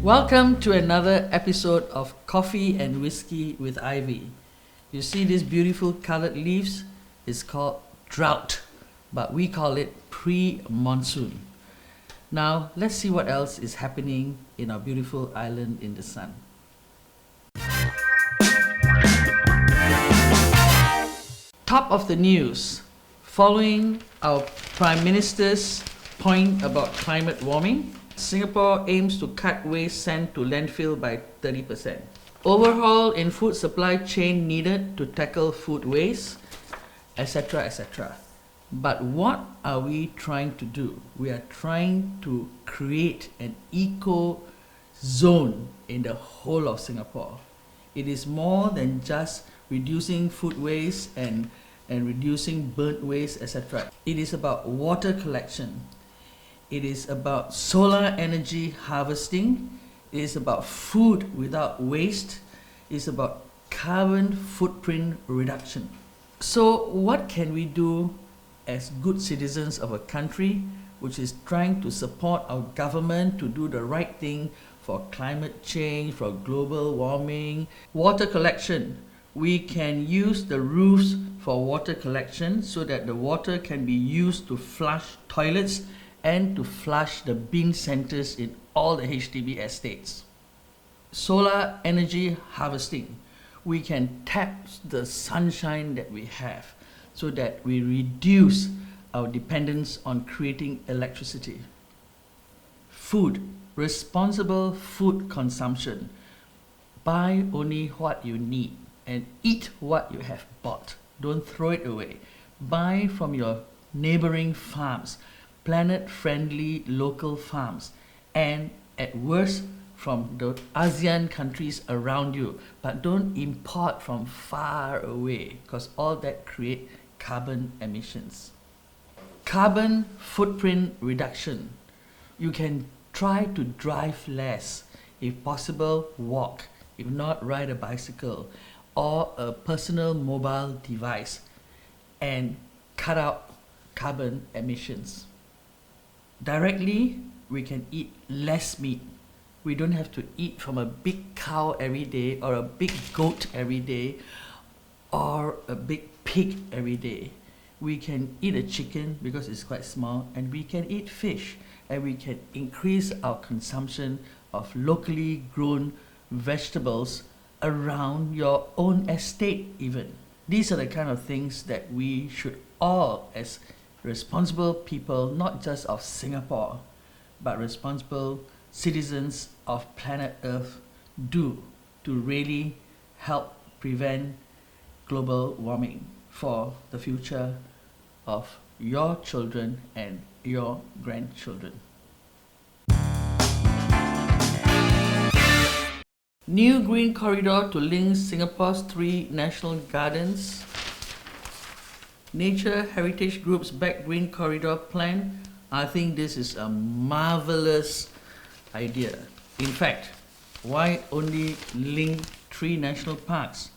Welcome to another episode of Coffee and Whiskey with Ivy. You see these beautiful colored leaves? It's called drought, but we call it pre-monsoon. Now, let's see what else is happening in our beautiful island in the sun. Top of the news. Following our Prime Minister's point about climate warming, Singapore aims to cut waste sent to landfill by 30%. Overhaul in food supply chain needed to tackle food waste, etc., etc. But what are we trying to do? We are trying to create an eco zone in the whole of Singapore. It is more than just reducing food waste and reducing burnt waste, etc. It is about water collection. It is about solar energy harvesting. It is about food without waste. It is about carbon footprint reduction. So what can we do as good citizens of a country which is trying to support our government to do the right thing for climate change, for global warming? Water collection. We can use the roofs for water collection so that the water can be used to flush toilets and to flush the bin centers in all the HDB estates. Solar energy harvesting. We can tap the sunshine that we have so that we reduce our dependence on creating electricity. Food. Responsible food consumption. Buy only what you need and eat what you have bought. Don't throw it away. Buy from your neighboring farms, planet-friendly local farms, and at worst from the ASEAN countries around you. But don't import from far away because all that create carbon emissions. Carbon footprint reduction. You can try to drive less. If possible, walk. If not, ride a bicycle or a personal mobile device and cut out carbon emissions. Directly, we can eat less meat. We don't have to eat from a big cow every day or a big goat every day or a big pig every day. We can eat a chicken because it's quite small, and we can eat fish, and we can increase our consumption of locally grown vegetables around your own estate even. These are the kind of things that we should all, as responsible people, not just of Singapore, but responsible citizens of planet Earth, do to really help prevent global warming for the future of your children and your grandchildren. New green corridor to link Singapore's 3 national gardens. Nature Heritage Group's back green corridor plan. I think this is a marvelous idea. In fact, why only link 3 national parks?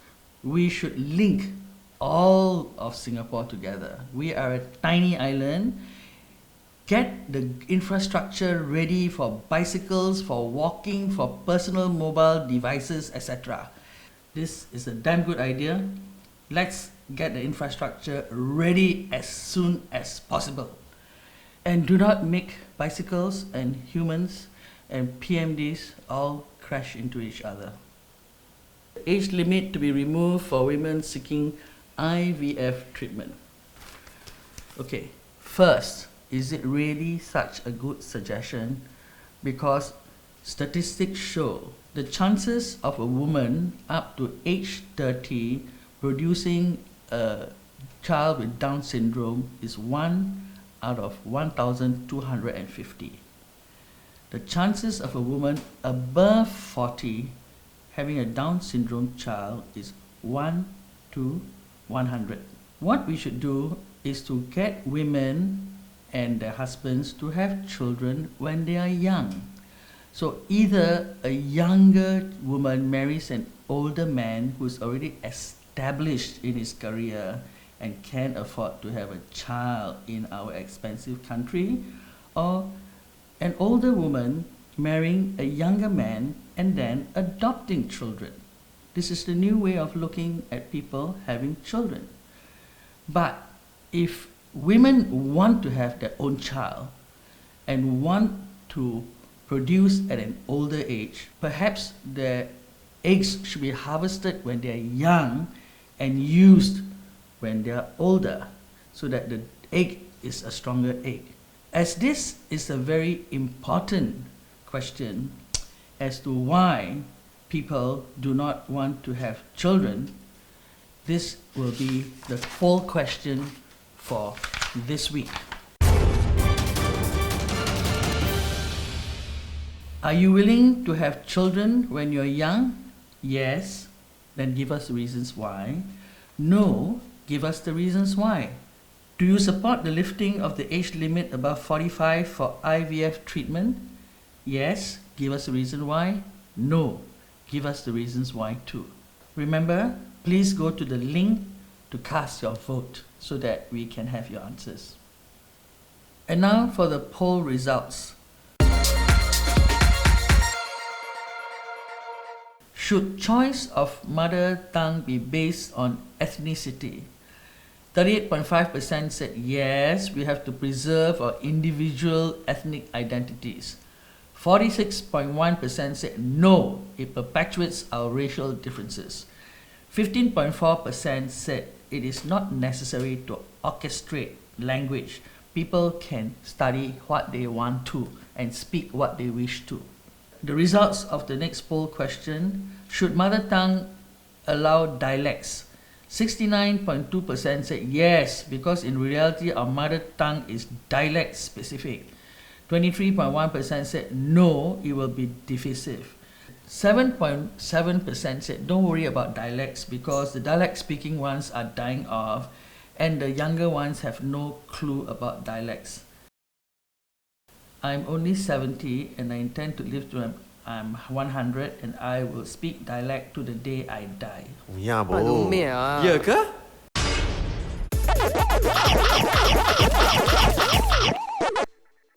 We should link all of Singapore together. We are a tiny island. Get the infrastructure ready for bicycles, for walking, for personal mobile devices, etc. This is a damn good idea. Let's get the infrastructure ready as soon as possible. And do not make bicycles and humans and PMDs all crash into each other. Age limit to be removed for women seeking IVF treatment. Okay, first, is it really such a good suggestion? Because statistics show the chances of a woman up to age 30 producing a child with Down syndrome is 1 out of 1,250. The chances of a woman above 40 having a Down syndrome child is 1 to 100. What we should do is to get women and their husbands to have children when they are young. So either a younger woman marries an older man who's already established in his career and can afford to have a child in our expensive country, or an older woman marrying a younger man and then adopting children. This is the new way of looking at people having children. But if women want to have their own child and want to produce at an older age, perhaps their eggs should be harvested when they are young and used when they are older, so that the egg is a stronger egg. As this is a very important question as to why people do not want to have children, this will be the poll question for this week. Are you willing to have children when you're young? Yes. Then give us the reasons why. No. Give us the reasons why. Do you support the lifting of the age limit above 45 for IVF treatment? Yes. Give us the reason why. No. Give us the reasons why too. Remember, please go to the link to cast your vote so that we can have your answers. And now for the poll results. Should choice of mother tongue be based on ethnicity? 38.5% said yes, we have to preserve our individual ethnic identities. 46.1% said no, it perpetuates our racial differences. 15.4% said it is not necessary to orchestrate language. People can study what they want to and speak what they wish to. The results of the next poll question: should mother tongue allow dialects? 69.2% said yes, because in reality our mother tongue is dialect specific. 23.1% said no, it will be divisive. 7.7% said don't worry about dialects because the dialect speaking ones are dying off and the younger ones have no clue about dialects. I'm only 70 and I intend to live till I'm 100 and I will speak dialect to the day I die. Ya, boh. Ya ke?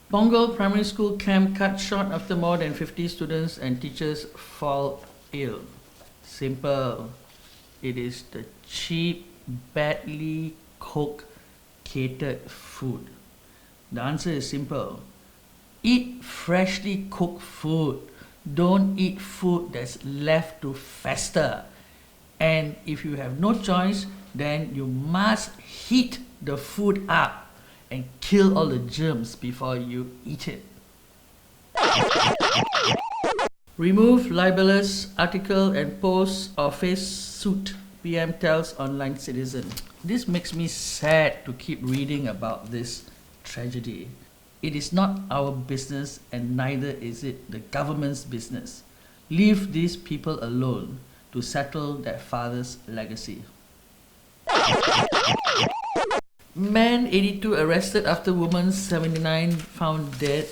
Punggol Primary School camp cut short after more than 50 students and teachers fall ill. Simple. It is the cheap, badly cooked, catered food. The answer is simple. Eat freshly cooked food. Don't eat food that's left to fester. And if you have no choice, then you must heat the food up and kill all the germs before you eat it. Remove libelous article and post or face suit, PM tells online citizen. This makes me sad to keep reading about this tragedy. It is not our business and neither is it the government's business. Leave these people alone to settle their father's legacy. Man 82 arrested after woman 79 found dead.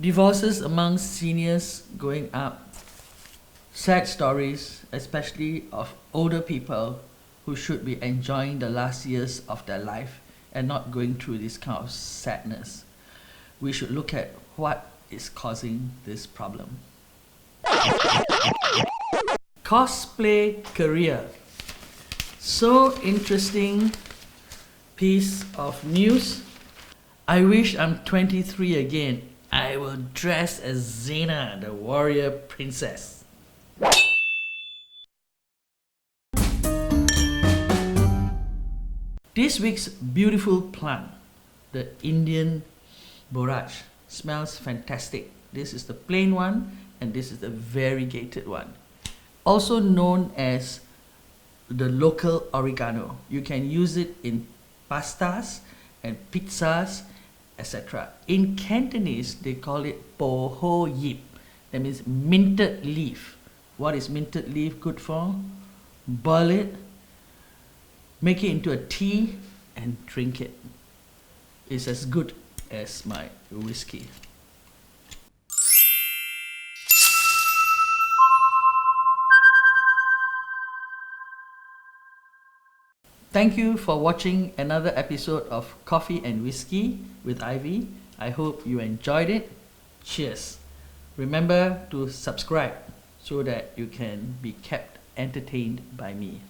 Divorces among seniors going up. Sad stories, especially of older people who should be enjoying the last years of their life and not going through this kind of sadness. We should look at what is causing this problem. Cosplay career. So interesting piece of news. I wish I'm 23 again. I will dress as Xena, the warrior princess. This week's beautiful plant, the Indian borage, smells fantastic. This is the plain one and this is the variegated one. Also known as the local oregano. You can use it in pastas and pizzas, etc. In Cantonese, they call it po ho yip. That means minted leaf. What is minted leaf good for? Boil it, make it into a tea, and drink it. It's as good as my whiskey. Thank you for watching another episode of Coffee and Whiskey with Ivy. I hope you enjoyed it. Cheers. Remember to subscribe so that you can be kept entertained by me.